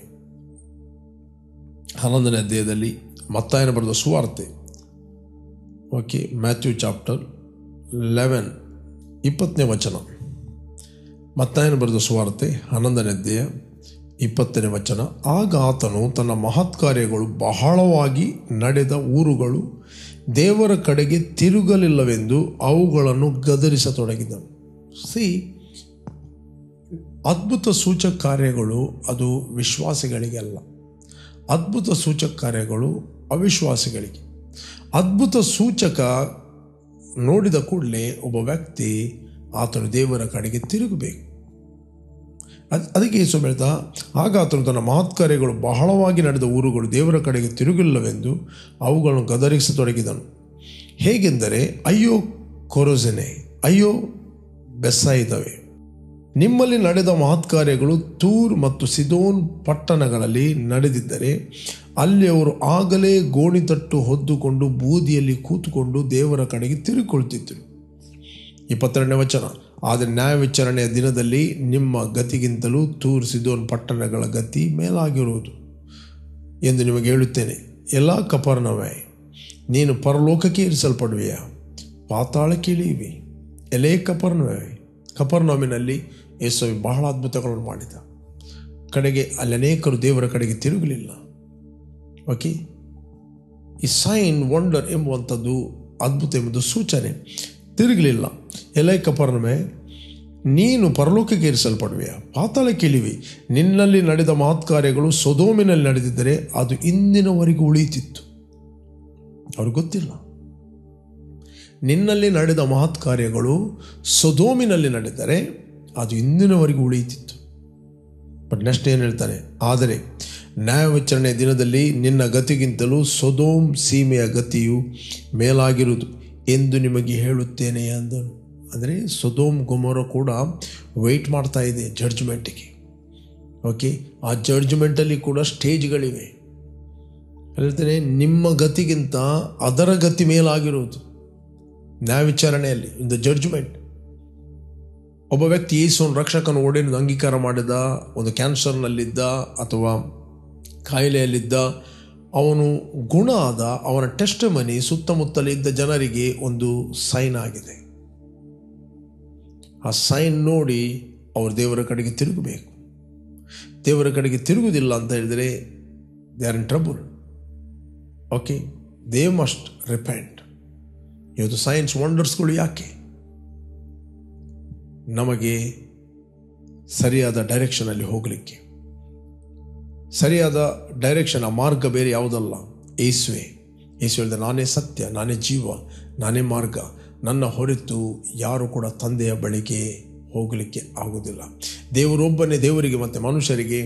11ನೇ ಅಧ್ಯಾಯದಲ್ಲಿ ಮತ್ತಾಯನ ಬರೆದ ಸುವಾರ್ತೆ, ಓಕೆ, ಮ್ಯಾಥ್ಯೂ ಚಾಪ್ಟರ್ 11 20ನೇ ವಚನ. ಮತ್ತಾಯನ ಬರೆದ ಸುವಾರ್ತೆ 11ನೇ ಅಧ್ಯಾಯ 20ನೇ ವಚನ. ಆಗ ಆತನು ತನ್ನ ಮಹತ್ ಕಾರ್ಯಗಳು ಬಹಳವಾಗಿ ನಡೆದ ಊರುಗಳು ದೇವರ ಕಡೆಗೆ ತಿರುಗಲಿಲ್ಲವೆಂದು ಅವುಗಳನ್ನು ಗದರಿಸತೊಡಗಿದನು. ಅದ್ಭುತ ಸೂಚಕ ಕಾರ್ಯಗಳು ಅದು ವಿಶ್ವಾಸಿಗಳಿಗೆ ಅಲ್ಲ. ಅದ್ಭುತ ಸೂಚಕ ಕಾರ್ಯಗಳು ಅವಿಶ್ವಾಸಿಗಳಿಗೆ. ಅದ್ಭುತ ಸೂಚಕ ನೋಡಿದ ಕೂಡಲೇ ಒಬ್ಬ ವ್ಯಕ್ತಿ ಆತನು ದೇವರ ಕಡೆಗೆ ತಿರುಗಬೇಕು. ಅದಕ್ಕೆ ಯೇಸು ಹೇಳ್ತಾ, ಆಗ ಆತನು ತನ್ನ ಮಹತ್ಕಾರ್ಯಗಳು ಬಹಳವಾಗಿ ನಡೆದ ಊರುಗಳು ದೇವರ ಕಡೆಗೆ ತಿರುಗಿಲ್ಲವೆಂದು ಅವುಗಳನ್ನು ಗದರಿಸತೊಡಗಿದನು. ಹೇಗೆಂದರೆ, ಅಯ್ಯೋ ಕೊರೊಜನೆ, ಅಯ್ಯೋ ಬೆಸ್ಸಾಯಿದವೇ, ನಿಮ್ಮಲ್ಲಿ ನಡೆದ ಮಹತ್ಕಾರ್ಯಗಳು ತೂರ್ ಮತ್ತು ಸಿದೋನ್ ಪಟ್ಟಣಗಳಲ್ಲಿ ನಡೆದಿದ್ದರೆ ಅಲ್ಲಿ ಅವರು ಆಗಲೇ ಗೋಣಿತಟ್ಟು ಹೊದ್ದುಕೊಂಡು ಬೂದಿಯಲ್ಲಿ ಕೂತುಕೊಂಡು ದೇವರ ಕಡೆಗೆ ತಿರುಗಿಕೊಳ್ತಿದ್ದರು. 22ನೇ ವಚನ, ಆದರೆ ನ್ಯಾಯ ವಿಚಾರಣೆಯ ದಿನದಲ್ಲಿ ನಿಮ್ಮ ಗತಿಗಿಂತಲೂ ತೂರ್ ಸಿದೋನ್ ಪಟ್ಟಣಗಳ ಗತಿ ಮೇಲಾಗಿರುವುದು ಎಂದು ನಿಮಗೆ ಹೇಳುತ್ತೇನೆ. ಎಲ್ಲ ಕಪರ್ನವೇ, ನೀನು ಪರಲೋಕಕ್ಕೆ ಇರಿಸಲ್ಪಡುವೆಯಾ, ಪಾತಾಳಕ್ಕೆ ಇಳಿಯುವಿ. ಎಲೇ ಕಪರ್ನವೇ, ಕಪರ್ನೋಮಿನಲ್ಲಿ ಯೇಸು ಬಹಳ ಅದ್ಭುತಗಳನ್ನು ಮಾಡಿದ ಕಡೆಗೆ ಅಲ್ಲಿ ಅನೇಕರು ದೇವರ ಕಡೆಗೆ ತಿರುಗಲಿಲ್ಲ. ಓಕೆ, ಈ ಸೈನ್ ವಂಡರ್ ಎಂಬುವಂಥದ್ದು, ಅದ್ಭುತ ಎಂಬುದು ಸೂಚನೆ. ತಿರುಗಲಿಲ್ಲ. ಎಲೈ ಕಪರ್ನವೇ, ನೀನು ಪರಲೋಕಕ್ಕೆ ಇರಿಸಲ್ಪಡುವೆಯಾ, ಪಾತಾಳಕ್ಕೆ ಇಳಿವಿ. ನಿನ್ನಲ್ಲಿ ನಡೆದ ಮಹತ್ಕಾರ್ಯಗಳು ಸೊದೋಮಿನಲ್ಲಿ ನಡೆದಿದ್ದರೆ ಅದು ಇಂದಿನವರೆಗೂ ಉಳಿಯುತ್ತಿತ್ತು. ಅವ್ರಿಗೆ ಗೊತ್ತಿಲ್ಲ. ನಿನ್ನಲ್ಲಿ ನಡೆದ ಮಹತ್ಕಾರ್ಯಗಳು ಸೊದೋಮಿನಲ್ಲಿ ನಡೆದರೆ ಅದು ಇಂದಿನವರೆಗೂ ಉಳಿಯುತ್ತಿತ್ತು. ಬಟ್ ನೆಕ್ಸ್ಟ್ ಏನು ಹೇಳ್ತಾನೆ, ಆದರೆ ನ್ಯಾಯ ವಿಚಾರಣೆಯ ದಿನದಲ್ಲಿ ನಿನ್ನ ಗತಿಗಿಂತಲೂ ಸೊದೋಮ್ ಸೀಮೆಯ ಗತಿಯು ಮೇಲಾಗಿರುವುದು ಎಂದು ನಿಮಗೆ ಹೇಳುತ್ತೇನೆ ಅಂದನು. ಅಂದರೆ ಸೊದೋಮ್ ಗೊಮೋರ ಕೂಡ ವೆಯ್ಟ್ ಮಾಡ್ತಾ ಇದೆ ಜಡ್ಜ್ಮೆಂಟಿಗೆ. ಓಕೆ, ಆ ಜಡ್ಜ್ಮೆಂಟಲ್ಲಿ ಕೂಡ ಸ್ಟೇಜ್ಗಳಿವೆ. ಹೇಳ್ತೇನೆ, ನಿಮ್ಮ ಗತಿಗಿಂತ ಅದರ ಗತಿ ಮೇಲಾಗಿರುವುದು ನ್ಯಾಯ ವಿಚಾರಣೆಯಲ್ಲಿ, ಇನ್ ದ ಜಡ್ಜ್ಮೆಂಟ್. ಒಬ್ಬ ವ್ಯಕ್ತಿ ಯೇಸುವನ್ನು ರಕ್ಷಕನ ಒಡೆಯನ್ನು ಅಂಗೀಕಾರ ಮಾಡಿದ, ಒಂದು ಕ್ಯಾನ್ಸರ್ನಲ್ಲಿದ್ದ ಅಥವಾ ಕಾಯಿಲೆಯಲ್ಲಿದ್ದ, ಅವನು ಗುಣ ಆದ, ಅವನ ಟೆಸ್ಟ್ ಮನಿ ಸುತ್ತಮುತ್ತಲಿದ್ದ ಜನರಿಗೆ ಒಂದು ಸೈನ್ ಆಗಿದೆ. ಆ ಸೈನ್ ನೋಡಿ ಅವರು ದೇವರ ಕಡೆಗೆ ತಿರುಗಬೇಕು. ದೇವರ ಕಡೆಗೆ ತಿರುಗುವುದಿಲ್ಲ ಅಂತ ಹೇಳಿದರೆ they are in trouble. Okay, they must repent. ಇವತ್ತು ಸೈನ್ಸ್ ವಂಡರ್ಸ್ಗಳು ಯಾಕೆ? ನಮಗೆ ಸರಿಯಾದ ಡೈರೆಕ್ಷನಲ್ಲಿ ಹೋಗಲಿಕ್ಕೆ. ಸರಿಯಾದ ಡೈರೆಕ್ಷನ್, ಆ ಮಾರ್ಗ ಬೇರೆ ಯಾವುದಲ್ಲ, ಯೇಸುವೆ. ಯೇಸು ಹೇಳಿದ, ನಾನೇ ಸತ್ಯ, ನಾನೇ ಜೀವ, ನಾನೇ ಮಾರ್ಗ, ನನ್ನ ಹೊರತು ಯಾರು ಕೂಡ ತಂದೆಯ ಬಳಿಗೆ ಹೋಗಲಿಕ್ಕೆ ಆಗುವುದಿಲ್ಲ. ದೇವರೊಬ್ಬನೇ ದೇವರಿಗೆ ಮತ್ತು ಮನುಷ್ಯರಿಗೆ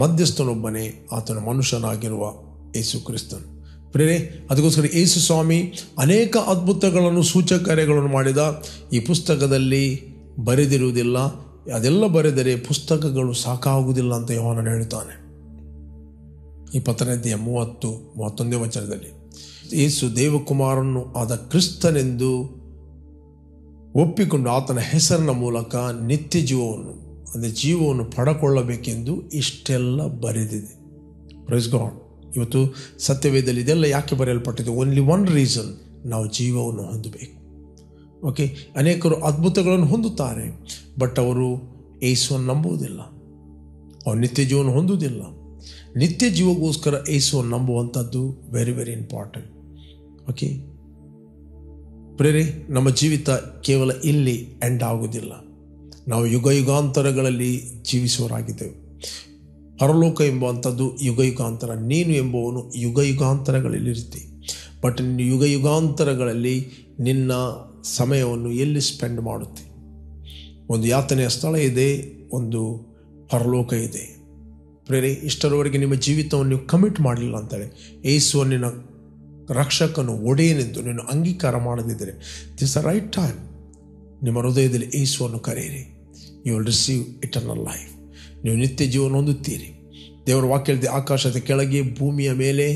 ಮಧ್ಯಸ್ಥನೊಬ್ಬನೇ, ಆತನ ಮನುಷ್ಯನಾಗಿರುವ ಯೇಸು ಕ್ರಿಸ್ತನು. ಪ್ರೇರೆ, ಅದಕ್ಕೋಸ್ಕರ ಯೇಸು ಸ್ವಾಮಿ ಅನೇಕ ಅದ್ಭುತಗಳನ್ನು ಸೂಚಕ ಕಾರ್ಯಗಳನ್ನು ಮಾಡಿದ. ಈ ಪುಸ್ತಕದಲ್ಲಿ ಬರೆದಿರುವುದಿಲ್ಲ, ಅದೆಲ್ಲ ಬರೆದರೆ ಪುಸ್ತಕಗಳು ಸಾಕಾಗುವುದಿಲ್ಲ ಅಂತ ಯೋಹಾನನು ಹೇಳ್ತಾನೆ. 22ನೇ 30-31ನೇ ವಚನದಲ್ಲಿ ಯೇಸು ದೇವಕುಮಾರನು ಆದ ಕ್ರಿಸ್ತನೆಂದು ಒಪ್ಪಿಕೊಂಡು ಆತನ ಹೆಸರಿನ ಮೂಲಕ ನಿತ್ಯ ಜೀವವನ್ನು, ಅಂದರೆ ಜೀವವನ್ನು ಪಡಕೊಳ್ಳಬೇಕೆಂದು ಇಷ್ಟೆಲ್ಲ ಬರೆದಿದೆ. Praise God. ಇವತ್ತು ಸತ್ಯವೇದದಲ್ಲಿ ಇದೆಲ್ಲ ಯಾಕೆ ಬರೆಯಲ್ಪಟ್ಟಿದೆ? ಓನ್ಲಿ ಒನ್ ರೀಸನ್, ನಾವು ಜೀವವನ್ನು ಹೊಂದಬೇಕು. ಓಕೆ, ಅನೇಕರು ಅದ್ಭುತಗಳನ್ನು ಹೊಂದುತ್ತಾರೆ, ಬಟ್ ಅವರು ಯೇಸುವನ್ನು ನಂಬುವುದಿಲ್ಲ, ಅವರು ನಿತ್ಯ ಜೀವನ ಹೊಂದುವುದಿಲ್ಲ. ನಿತ್ಯ ಜೀವಗೋಸ್ಕರ ಯೇಸುವನ್ನು ನಂಬುವಂಥದ್ದು ವೆರಿ ವೆರಿ ಇಂಪಾರ್ಟೆಂಟ್. ಓಕೆ ಪ್ರೇರೆ, ನಮ್ಮ ಜೀವಿತ ಕೇವಲ ಇಲ್ಲಿ ಎಂಡ್ ಆಗುವುದಿಲ್ಲ. ನಾವು ಯುಗ ಯುಗಾಂತರಗಳಲ್ಲಿ ಜೀವಿಸುವರಾಗಿದ್ದೇವೆ. ಪರಲೋಕ ಎಂಬುವಂಥದ್ದು ಯುಗ ಯುಗಾಂತರ. ನೀನು ಎಂಬುವನು ಯುಗ ಯುಗಾಂತರಗಳಲ್ಲಿರ್ತಿ. ಬಟ್ ಯುಗ ಯುಗಾಂತರಗಳಲ್ಲಿ ನಿನ್ನ ಸಮಯವನ್ನು ಎಲ್ಲಿ ಸ್ಪೆಂಡ್ ಮಾಡುತ್ತೆ? ಒಂದು ಯಾತನೆಯ ಸ್ಥಳ ಇದೆ, ಒಂದು ಪರಲೋಕ ಇದೆ. ಪ್ರೇರೆ, ಇಷ್ಟರವರೆಗೆ ನಿಮ್ಮ ಜೀವಿತವನ್ನು ನೀವು ಕಮಿಟ್ ಮಾಡಲಿಲ್ಲ ಅಂತೇಳಿ, ಯೇಸುವನ್ನ ರಕ್ಷಕನು ಒಡೆಯನೆಂದು ನೀನು ಅಂಗೀಕಾರ ಮಾಡದಿದ್ದರೆ, ದಿಸ್ ಅ ರೈಟ್ ಟೈಮ್. ನಿಮ್ಮ ಹೃದಯದಲ್ಲಿ ಯೇಸುವನ್ನು ಕರೆಯಿರಿ. You will receive eternal life. ನೀವು ನಿತ್ಯ ಜೀವನ ಹೊಂದುತ್ತೀರಿ. ದೇವರ ವಾಕ್ಯ ಹೇಳಿದೆ, ಆಕಾಶದ ಕೆಳಗೆ ಭೂಮಿಯ ಮೇಲೆ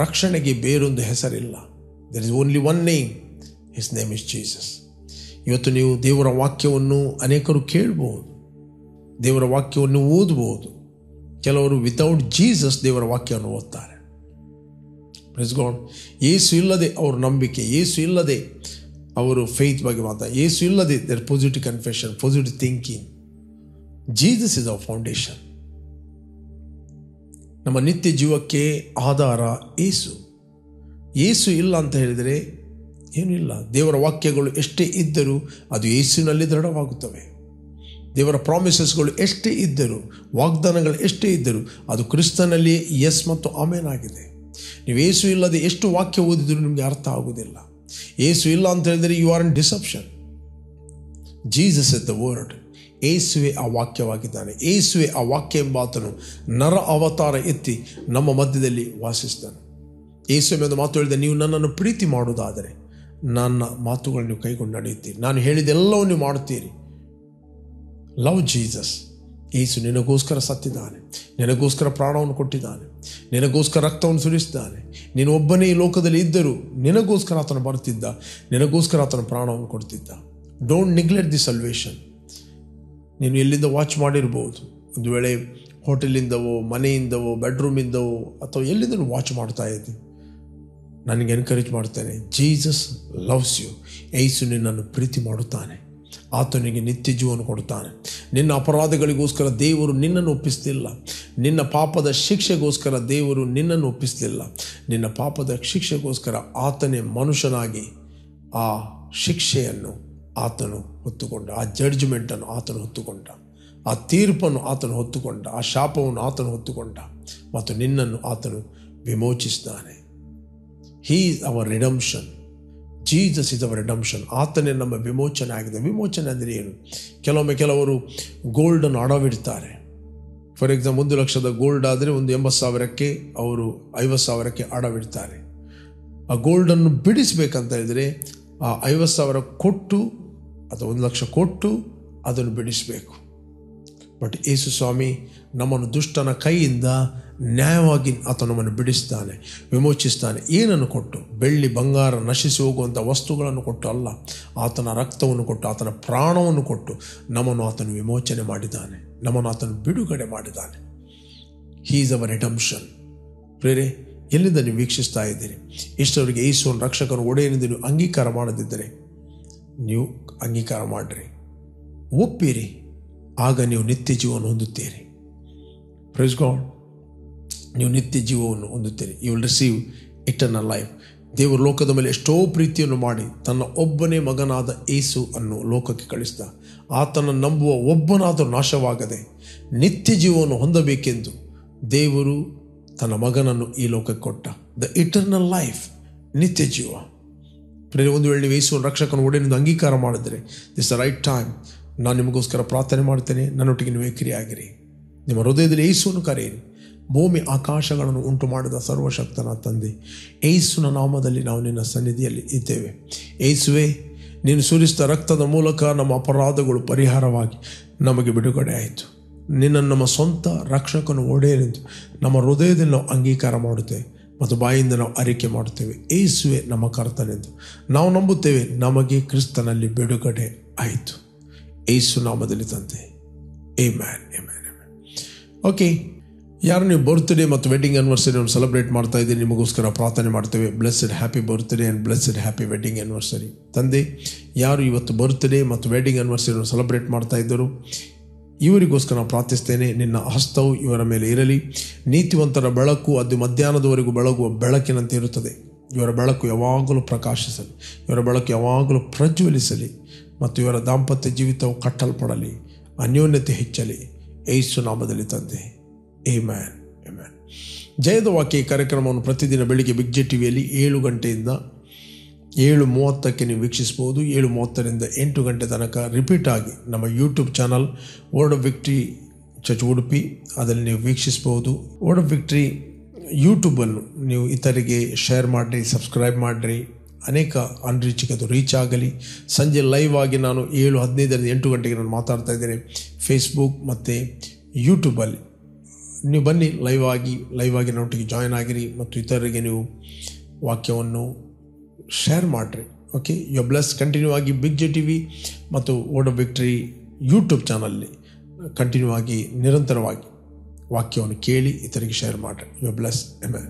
ರಕ್ಷಣೆಗೆ ಬೇರೊಂದು ಹೆಸರಿಲ್ಲ. There is only one name, his name is Jesus. ಇವತ್ತು ನೀವು ದೇವರ ವಾಕ್ಯವನ್ನು ಅನೇಕರು ಕೇಳಬಹುದು, ದೇವರ ವಾಕ್ಯವನ್ನು ಓದಬಹುದು. ಕೆಲವರು ವಿತೌಟ್ ಜೀಸಸ್ ದೇವರ ವಾಕ್ಯವನ್ನು ಓದ್ತಾರೆ. Praise God. ಯೇಸು ಇಲ್ಲದೆ ಅವ್ರ ನಂಬಿಕೆ, ಯೇಸು ಇಲ್ಲದೆ ಅವರು ಫೇತ್ ಬಗ್ಗೆ ಮಾತಾಡ, ಯೇಸು ಇಲ್ಲದೆ there positive confession, positive thinking. Jesus is our foundation. ನಮ್ಮ ನಿತ್ಯ ಜೀವಕ್ಕೆ ಆಧಾರ ಯೇಸು. ಯೇಸು ಇಲ್ಲ ಅಂತ ಹೇಳಿದರೆ ಏನೂ ಇಲ್ಲ. ದೇವರ ವಾಕ್ಯಗಳು ಎಷ್ಟೇ ಇದ್ದರೂ ಅದು ಯೇಸುವಿನಲ್ಲಿ ದೃಢವಾಗುತ್ತವೆ. ದೇವರ ಪ್ರಾಮಿಸಸ್ಗಳು ಎಷ್ಟೇ ಇದ್ದರೂ, ವಾಗ್ದಾನಗಳು ಎಷ್ಟೇ ಇದ್ದರೂ ಅದು ಕ್ರಿಸ್ತನಲ್ಲಿ ಎಸ್ ಮತ್ತು ಆಮೇನ್ ಆಗಿದೆ. ನೀವು ಯೇಸು ಇಲ್ಲದೆ ಎಷ್ಟು ವಾಕ್ಯ ಓದಿದರೂ ನಿಮಗೆ ಅರ್ಥ ಆಗುವುದಿಲ್ಲ. ಯೇಸು ಇಲ್ಲ ಅಂತ ಹೇಳಿದರೆ you are in deception. Jesus is the word. ಯೇಸುವೆ ಆ ವಾಕ್ಯವಾಗಿದ್ದಾನೆ. ಯೇಸುವೆ ಆ ವಾಕ್ಯ ಎಂಬಾತನು ನರ ಅವತಾರ ಎತ್ತಿ ನಮ್ಮ ಮಧ್ಯದಲ್ಲಿ ವಾಸಿಸ್ತಾನೆ. ಯೇಸು ಎಂದು ಮಾತು ಹೇಳಿದೆ, ನೀವು ನನ್ನನ್ನು ಪ್ರೀತಿ ಮಾಡುವುದಾದರೆ ನನ್ನ ಮಾತುಗಳನ್ನು ನೀವು ಕೈಗೊಂಡು ನಡೆಯುತ್ತೀರಿ, ನಾನು ಹೇಳಿದೆಲ್ಲವೂ ನೀವು ಮಾಡುತ್ತೀರಿ. Love Jesus. ಯೇಸು ನಿನಗೋಸ್ಕರ ಸತ್ತಿದ್ದಾನೆ, ನಿನಗೋಸ್ಕರ ಪ್ರಾಣವನ್ನು ಕೊಟ್ಟಿದ್ದಾನೆ, ನಿನಗೋಸ್ಕರ ರಕ್ತವನ್ನು ಸುರಿಸಿದ್ದಾನೆ. ನೀನು ಒಬ್ಬನೇ ಈ ಲೋಕದಲ್ಲಿ ಇದ್ದರೂ ನಿನಗೋಸ್ಕರ ಆತನು ಬರುತ್ತಿದ್ದ, ನಿನಗೋಸ್ಕರ ಆತನ ಪ್ರಾಣವನ್ನು ಕೊಡ್ತಿದ್ದ. Don't neglect the salvation. ನೀನು ಎಲ್ಲಿಂದ ವಾಚ್ ಮಾಡಿರ್ಬೋದು, ಒಂದು ವೇಳೆ ಹೋಟೆಲಿಂದವೋ, ಮನೆಯಿಂದವೋ, ಬೆಡ್ರೂಮಿಂದವೋ ಅಥವಾ ಎಲ್ಲಿಂದ ವಾಚ್ ಮಾಡ್ತಾ ಇದ್ದಿ. ನನಗೆ ಎನ್ಕರೇಜ್ ಮಾಡ್ತೇನೆ, ಜೀಸಸ್ ಲವ್ಸ್ ಯು. ಯೇಸು ನಿನ್ನನ್ನು ಪ್ರೀತಿ ಮಾಡುತ್ತಾನೆ. ಆತನಿಗೆ ನಿತ್ಯ ಜೀವನ ಕೊಡುತ್ತಾನೆ. ನಿನ್ನ ಅಪರಾಧಗಳಿಗೋಸ್ಕರ ದೇವರು ನಿನ್ನನ್ನು ಒಪ್ಪಿಸಲಿಲ್ಲ. ನಿನ್ನ ಪಾಪದ ಶಿಕ್ಷೆಗೋಸ್ಕರ ದೇವರು ನಿನ್ನನ್ನು ಒಪ್ಪಿಸಲಿಲ್ಲ. ನಿನ್ನ ಪಾಪದ ಶಿಕ್ಷೆಗೋಸ್ಕರ ಆತನೇ ಮನುಷ್ಯನಾಗಿ ಆ ಶಿಕ್ಷೆಯನ್ನು ಆತನು ಹೊತ್ತುಕೊಂಡ, ಆ ಜಡ್ಜ್ಮೆಂಟನ್ನು ಆತನು ಹೊತ್ತುಕೊಂಡ, ಆ ತೀರ್ಪನ್ನು ಆತನು ಹೊತ್ತುಕೊಂಡ, ಆ ಶಾಪವನ್ನು ಆತನು ಹೊತ್ತುಕೊಂಡ ಮತ್ತು ನಿನ್ನನ್ನು ಆತನು ವಿಮೋಚಿಸಿದ್ದಾನೆ. He is our redemption. Jesus is our redemption. ಆತನೇ ನಮ್ಮ ವಿಮೋಚನೆ ಆಗಿದೆ. ವಿಮೋಚನೆ ಅಂದರೆ ಏನು? ಕೆಲವರು ಗೋಲ್ಡನ್ನು ಅಡವಿಡ್ತಾರೆ. ಫಾರ್ ಎಕ್ಸಾಂಪಲ್, 1 ಲಕ್ಷದ ಗೋಲ್ಡ್ ಆದರೆ ಒಂದು 80,000ಕ್ಕೆ ಅವರು 50,000ಕ್ಕೆ ಅಡವಿಡ್ತಾರೆ. ಆ ಗೋಲ್ಡನ್ನು ಬಿಡಿಸಬೇಕಂತ ಹೇಳಿದರೆ ಆ 50,000 ಕೊಟ್ಟು ಅಥವಾ 1 ಲಕ್ಷ ಕೊಟ್ಟು ಅದನ್ನು ಬಿಡಿಸಬೇಕು. ಬಟ್ ಯೇಸು ಸ್ವಾಮಿ ನಮ್ಮನ್ನು ದುಷ್ಟನ ಕೈಯಿಂದ ನ್ಯಾಯವಾಗಿ ಆತ ನಮ್ಮನ್ನು ಬಿಡಿಸ್ತಾನೆ, ವಿಮೋಚಿಸ್ತಾನೆ. ಏನನ್ನು ಕೊಟ್ಟು? ಬೆಳ್ಳಿ ಬಂಗಾರ ನಶಿಸಿ ಹೋಗುವಂಥ ವಸ್ತುಗಳನ್ನು ಕೊಟ್ಟು ಅಲ್ಲ, ಆತನ ರಕ್ತವನ್ನು ಕೊಟ್ಟು, ಆತನ ಪ್ರಾಣವನ್ನು ಕೊಟ್ಟು ನಮ್ಮನ್ನು ಆತನು ವಿಮೋಚನೆ ಮಾಡಿದ್ದಾನೆ, ನಮ್ಮನ್ನು ಆತನು ಬಿಡುಗಡೆ ಮಾಡಿದ್ದಾನೆ. ಹೀ ಈಸ್ ಅವರ್ ರಿಡಂಪ್ಷನ್. ಪ್ರೇರೆ, ಎಲ್ಲಿಂದ ನೀವು ವೀಕ್ಷಿಸ್ತಾ ಇದ್ದೀರಿ? ಇಷ್ಟವರೆಗೆ ಯೇಸುವನ್ನು ರಕ್ಷಕನು ಒಡೆಯನೆಂದು ನೀವು ಅಂಗೀಕಾರ ಮಾಡದಿದ್ದರೆ ನೀವು ಅಂಗೀಕಾರ ಮಾಡಿರಿ, ಒಪ್ಪಿರಿ, ಆಗ ನೀವು ನಿತ್ಯ ಜೀವವನ್ನು ಹೊಂದುತ್ತೀರಿ. Praise God. ನೀವು ನಿತ್ಯ ಜೀವವನ್ನು ಹೊಂದುತ್ತೀರಿ. You will receive eternal life. ದೇವರು ಲೋಕದ ಮೇಲೆ ಎಷ್ಟೋ ಪ್ರೀತಿಯನ್ನು ಮಾಡಿ ತನ್ನ ಒಬ್ಬನೇ ಮಗನಾದ ಯೇಸು ಅನ್ನು ಲೋಕಕ್ಕೆ ಕಳಿಸಿದ. ಆತನ ನಂಬುವ ಒಬ್ಬನಾದರೂ ನಾಶವಾಗದೆ ನಿತ್ಯ ಜೀವವನ್ನು ಹೊಂದಬೇಕೆಂದು ದೇವರು ತನ್ನ ಮಗನನ್ನು ಈ ಲೋಕಕ್ಕೆ ಕೊಟ್ಟ. ದ ಇಟರ್ನಲ್ ಲೈಫ್, ನಿತ್ಯ ಜೀವ. ಒಂದು ವೇಳೆ ನೀವು ಯೇಸುವನ್ನು ರಕ್ಷಕನ ಒಡೆಯನೆಂದು ಅಂಗೀಕಾರ ಮಾಡಿದರೆ ದಿಸ್ ದ ರೈಟ್ ಟೈಮ್. ನಾನು ನಿಮಗೋಸ್ಕರ ಪ್ರಾರ್ಥನೆ ಮಾಡ್ತೇನೆ. ನನ್ನೊಟ್ಟಿಗೆ ನೀವು ಏಕ್ರಿಯಾಗಿರಿ. ನಿಮ್ಮ ಹೃದಯದಲ್ಲಿ ಯೇಸುವನ್ನು ಕರೆಯಿರಿ. ಭೂಮಿ ಆಕಾಶಗಳನ್ನು ಉಂಟು ಮಾಡಿದ ಸರ್ವಶಕ್ತನ ತಂದೆ, ಯೇಸುವಿನ ನಾಮದಲ್ಲಿ ನಾವು ನಿನ್ನ ಸನ್ನಿಧಿಯಲ್ಲಿ ಇದ್ದೇವೆ. ಯೇಸುವೆ, ನೀನು ಸುರಿಸಿದ ರಕ್ತದ ಮೂಲಕ ನಮ್ಮ ಅಪರಾಧಗಳು ಪರಿಹಾರವಾಗಿ ನಮಗೆ ಬಿಡುಗಡೆ ಆಯಿತು. ನಿನ್ನನ್ನು ನಮ್ಮ ಸ್ವಂತ ರಕ್ಷಕನು ಒಡೆಯನೆಂದು ನಮ್ಮ ಹೃದಯದಲ್ಲಿ ನಾವು ಅಂಗೀಕಾರ ಮಾಡುತ್ತೇವೆ ಮತ್ತು ಬಾಯಿಂದ ನಾವು ಅರಿಕೆ ಮಾಡುತ್ತೇವೆ. ಯೇಸುವೆ ನಮ್ಮ ಕರ್ತನೆಂದು ನಾವು ನಂಬುತ್ತೇವೆ. ನಮಗೆ ಕ್ರಿಸ್ತನಲ್ಲಿ ಬಿಡುಗಡೆ ಆಯಿತು. ಯೇಸು ನಾಮದಲ್ಲಿ ತಂದೆ. Amen, amen, amen. ಓಕೆ, ಯಾರು ನೀವು ಬರ್ತ್ಡೇ ಮತ್ತು ವೆಡ್ಡಿಂಗ್ ಆ್ಯನಿವರ್ಸರಿಯನ್ನು ಸೆಲೆಬ್ರೇಟ್ ಮಾಡ್ತಾ ಇದ್ದೀರಿ, ನಿಮಗೋಸ್ಕರ ಪ್ರಾರ್ಥನೆ ಮಾಡ್ತೇವೆ. Blessed happy birthday and blessed happy wedding anniversary. ತಂದೆ, ಯಾರು ಇವತ್ತು ಬರ್ತ್ಡೇ ಮತ್ತು ವೆಡ್ಡಿಂಗ್ ಆ್ಯನಿವರ್ಸರಿಯನ್ನು ಸೆಲೆಬ್ರೇಟ್ ಮಾಡ್ತಾ ಇದ್ದರು, ಇವರಿಗೋಸ್ಕರ ನಾನು ಪ್ರಾರ್ಥಿಸ್ತೇನೆ. ನಿನ್ನ ಹಸ್ತವು ಇವರ ಮೇಲೆ ಇರಲಿ. ನೀತಿವಂತರ ಬೆಳಕು ಅದು ಮಧ್ಯಾಹ್ನದವರೆಗೂ ಬೆಳಗುವ ಬೆಳಕಿನಂತೆ ಇರುತ್ತದೆ. ಇವರ ಬೆಳಕು ಯಾವಾಗಲೂ ಪ್ರಕಾಶಿಸಲಿ, ಇವರ ಬೆಳಕು ಯಾವಾಗಲೂ ಪ್ರಜ್ವಲಿಸಲಿ ಮತ್ತು ಇವರ ದಾಂಪತ್ಯ ಜೀವಿತವು ಕಟ್ಟಲ್ಪಡಲಿ, ಅನ್ಯೋನ್ಯತೆ ಹೆಚ್ಚಲಿ. ಯೇಸು ನಾಮದಲ್ಲಿ ತಂದೆ. Amen, amen. ಜಯದ ವಾಕ್ಯ ಕಾರ್ಯಕ್ರಮವನ್ನು ಪ್ರತಿದಿನ ಬೆಳಿಗ್ಗೆ ಬಿಗ್ ಜೆ ಟಿವಿಯಲ್ಲಿ 7 ಗಂಟೆಯಿಂದ 7:30ಕ್ಕೆ ನೀವು ವೀಕ್ಷಿಸಬಹುದು. 7:30ರಿಂದ 8 ಗಂಟೆ ತನಕ ರಿಪೀಟ್ ಆಗಿ ನಮ್ಮ YouTube channel word of victory church Udupi ಅದರಲ್ಲಿ ನೀವು ವೀಕ್ಷಿಸಬಹುದು. ವರ್ಡ್ ಆಫ್ ವಿಕ್ಟ್ರಿ ಯೂಟ್ಯೂಬನ್ನು ನೀವು ಇತರಿಗೆ ಶೇರ್ ಮಾಡಿರಿ, ಸಬ್ಸ್ಕ್ರೈಬ್ ಮಾಡಿರಿ. ಅನೇಕ ಅನ್ರೀಚ್ಗೆ ಅದು ರೀಚ್ ಆಗಲಿ. ಸಂಜೆ ಲೈವ್ ಆಗಿ ನಾನು 7:15ರಿಂದ 8 ಗಂಟೆಗೆ ನಾನು ಮಾತಾಡ್ತಾ ಇದ್ದೇನೆ ಫೇಸ್ಬುಕ್ ಮತ್ತು ಯೂಟ್ಯೂಬಲ್ಲಿ. ನೀವು ಬನ್ನಿ, ಲೈವ್ ಆಗಿ ನನ್ನೊಟ್ಟಿಗೆ ಜಾಯ್ನ್ ಆಗಿರಿ ಮತ್ತು ಇತರರಿಗೆ ನೀವು ವಾಕ್ಯವನ್ನು ಶೇರ್ ಮಾಡಿರಿ. Okay, you bless. ಕಂಟಿನ್ಯೂ ಆಗಿ ಬಿಗ್ ಜೆ ಟಿವಿ ಮತ್ತು ವರ್ಡ್ ಆಫ್ ವಿಕ್ಟ್ರಿ ಯೂಟ್ಯೂಬ್ ಚಾನಲ್ಲಿ ಕಂಟಿನ್ಯೂ ಆಗಿ ನಿರಂತರವಾಗಿ ವಾಕ್ಯವನ್ನು ಕೇಳಿ ಇತರಿಗೆ ಶೇರ್ ಮಾಡಿರಿ. You bless. ಆಮೆನ್.